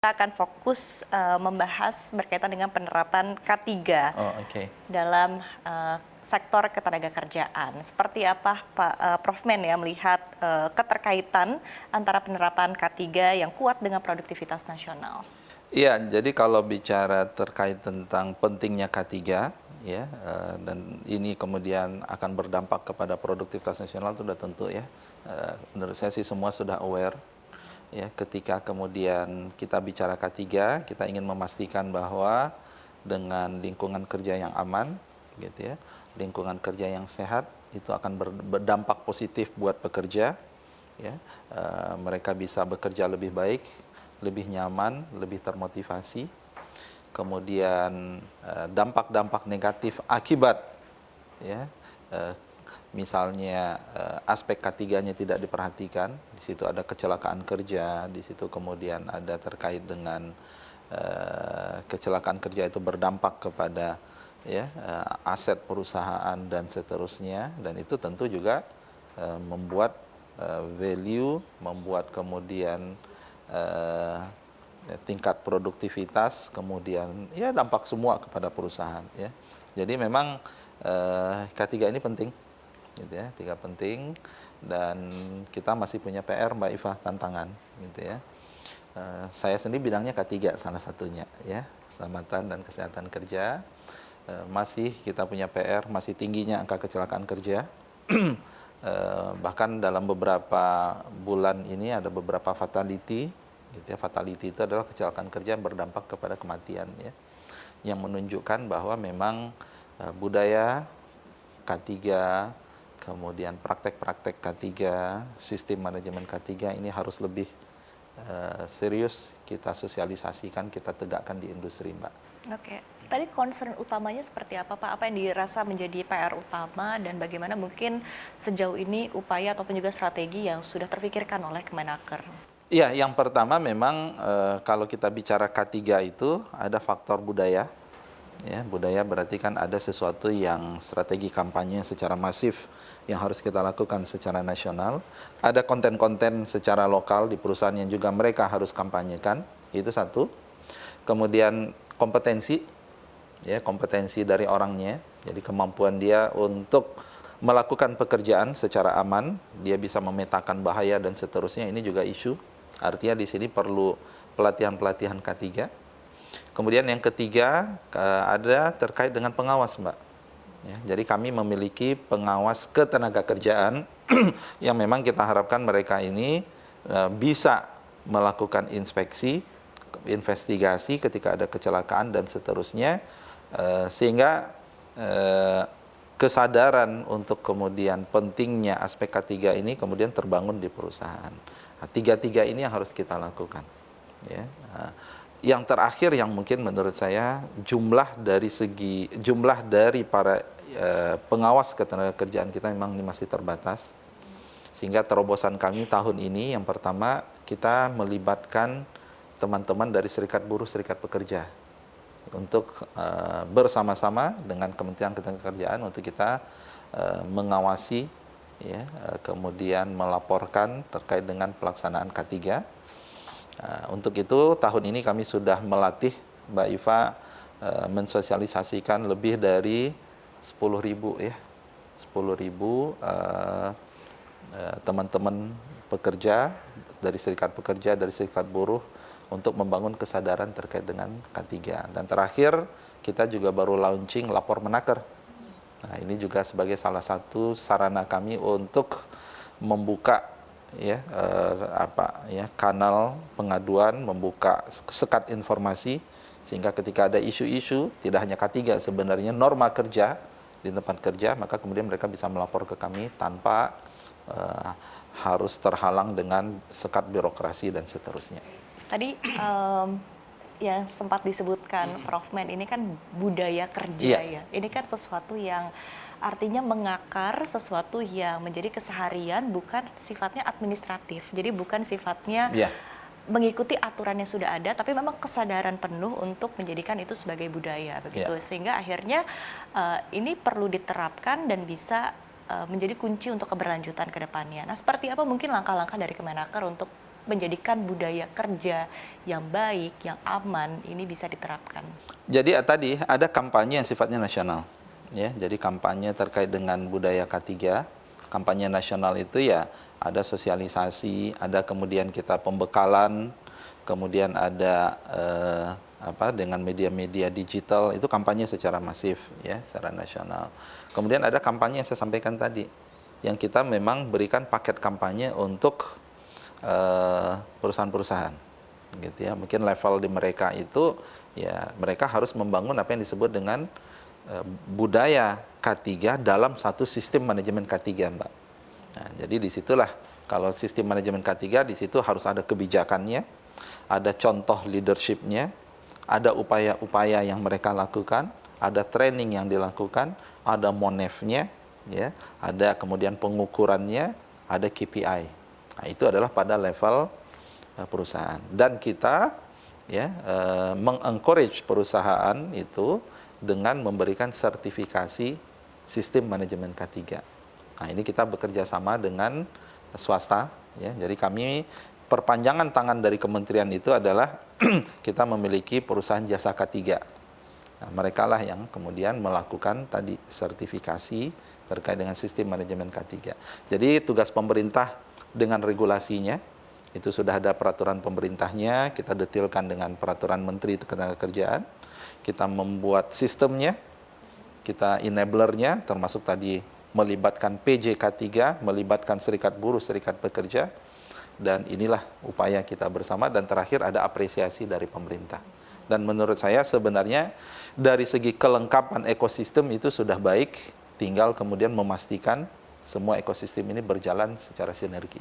Kita akan fokus membahas berkaitan dengan penerapan K3 dalam sektor ketenagakerjaan. Seperti apa Prof Men ya melihat keterkaitan antara penerapan K3 yang kuat dengan produktivitas nasional? Iya, jadi kalau bicara terkait tentang pentingnya K3, ya, dan ini kemudian akan berdampak kepada produktivitas nasional itu sudah tentu ya. Menurut saya sih semua sudah aware. Ya, ketika kemudian kita bicara K3, kita ingin memastikan bahwa dengan lingkungan kerja yang aman, gitu ya, lingkungan kerja yang sehat, itu akan berdampak positif buat pekerja. Ya, mereka bisa bekerja lebih baik, lebih nyaman, lebih termotivasi. Kemudian dampak-dampak negatif akibat, ya, misalnya aspek K3-nya tidak diperhatikan, di situ ada kecelakaan kerja, di situ kemudian ada terkait dengan kecelakaan kerja itu berdampak kepada ya aset perusahaan dan seterusnya, dan itu tentu juga membuat value, membuat kemudian tingkat produktivitas, kemudian ya dampak semua kepada perusahaan ya. Jadi memang K3 ini penting. Gitu ya, tiga penting, dan kita masih punya PR Mbak Iva, tantangan gitu ya. Saya sendiri bidangnya K3 salah satunya ya, keselamatan dan kesehatan kerja. Masih kita punya PR, masih tingginya angka kecelakaan kerja. Bahkan dalam beberapa bulan ini ada beberapa fatality gitu ya. Fatality itu adalah kecelakaan kerja yang berdampak kepada kematian ya, yang menunjukkan bahwa memang budaya K3, kemudian praktek-praktek K3, sistem manajemen K3 ini harus lebih serius kita sosialisasikan, kita tegakkan di industri, Mbak. Oke, tadi concern utamanya seperti apa Pak? Apa yang dirasa menjadi PR utama dan bagaimana mungkin sejauh ini upaya ataupun juga strategi yang sudah terpikirkan oleh Kemenaker? Iya, yang pertama memang kalau kita bicara K3 itu ada faktor budaya. Ya, budaya berarti kan ada sesuatu yang strategi kampanye secara masif yang harus kita lakukan secara nasional. Ada konten-konten secara lokal di perusahaan yang juga mereka harus kampanyekan, itu satu. Kemudian kompetensi, ya kompetensi dari orangnya, jadi kemampuan dia untuk melakukan pekerjaan secara aman, dia bisa memetakan bahaya dan seterusnya, ini juga isu. Artinya di sini perlu pelatihan-pelatihan K3. Kemudian yang ketiga ada terkait dengan pengawas, Mbak. Ya, jadi kami memiliki pengawas ketenagakerjaan yang memang kita harapkan mereka ini bisa melakukan inspeksi, investigasi ketika ada kecelakaan dan seterusnya, sehingga kesadaran untuk kemudian pentingnya aspek K3 ini kemudian terbangun di perusahaan. Nah, tiga-tiga ini yang harus kita lakukan. Ya. Yang terakhir yang mungkin menurut saya jumlah dari para pengawas ketenagakerjaan kita memang masih terbatas, sehingga terobosan kami tahun ini yang pertama kita melibatkan teman-teman dari serikat buruh, serikat pekerja untuk bersama-sama dengan Kementerian Ketenagakerjaan untuk kita mengawasi ya, kemudian melaporkan terkait dengan pelaksanaan K3. Untuk itu tahun ini kami sudah melatih Mbak Iva mensosialisasikan lebih dari 10.000 ya, 10.000 teman-teman pekerja dari serikat pekerja, dari serikat buruh untuk membangun kesadaran terkait dengan K3. Dan terakhir kita juga baru launching lapor menaker. Nah, ini juga sebagai salah satu sarana kami untuk membuka ya kanal pengaduan, membuka sekat informasi, sehingga ketika ada isu-isu tidak hanya K3, sebenarnya norma kerja di tempat kerja, maka kemudian mereka bisa melapor ke kami tanpa harus terhalang dengan sekat birokrasi dan seterusnya. Tadi yang sempat disebutkan Prof Men, ini kan budaya kerja ya. Ini kan sesuatu yang artinya mengakar, sesuatu yang menjadi keseharian, bukan sifatnya administratif. Jadi bukan sifatnya mengikuti aturan yang sudah ada, tapi memang kesadaran penuh untuk menjadikan itu sebagai budaya begitu. Sehingga akhirnya ini perlu diterapkan dan bisa menjadi kunci untuk keberlanjutan ke depannya. Nah, seperti apa mungkin langkah-langkah dari Kemenaker untuk menjadikan budaya kerja yang baik, yang aman ini bisa diterapkan? Jadi tadi ada kampanye yang sifatnya nasional. Ya, jadi kampanye terkait dengan budaya K3. Kampanye nasional itu ya ada sosialisasi, ada kemudian kita pembekalan, kemudian ada dengan media-media digital, itu kampanye secara masif ya, secara nasional. Kemudian ada kampanye yang saya sampaikan tadi, yang kita memang berikan paket kampanye untuk perusahaan-perusahaan gitu ya. Mungkin level di mereka itu ya mereka harus membangun apa yang disebut dengan budaya K3 dalam satu sistem manajemen K3, Mbak. Nah, jadi disitulah kalau sistem manajemen K3 di situ harus ada kebijakannya, ada contoh leadership-nya, ada upaya-upaya yang mereka lakukan, ada training yang dilakukan, ada monef-nya, ya, ada kemudian pengukurannya, ada KPI. Nah, itu adalah pada level perusahaan. Dan kita ya mengencourage perusahaan itu dengan memberikan sertifikasi sistem manajemen K3. Nah, ini kita bekerja sama dengan swasta ya. Jadi kami perpanjangan tangan dari kementerian itu adalah kita memiliki perusahaan jasa K3. Nah, mereka lah yang kemudian melakukan tadi sertifikasi terkait dengan sistem manajemen K3. Jadi tugas pemerintah dengan regulasinya, itu sudah ada peraturan pemerintahnya, kita detailkan dengan peraturan Menteri Ketenagakerjaan, kita membuat sistemnya, kita enablernya, termasuk tadi melibatkan PJK3, melibatkan serikat buruh, serikat pekerja, dan inilah upaya kita bersama, dan terakhir ada apresiasi dari pemerintah. Dan menurut saya sebenarnya dari segi kelengkapan ekosistem itu sudah baik, tinggal kemudian memastikan semua ekosistem ini berjalan secara sinergi.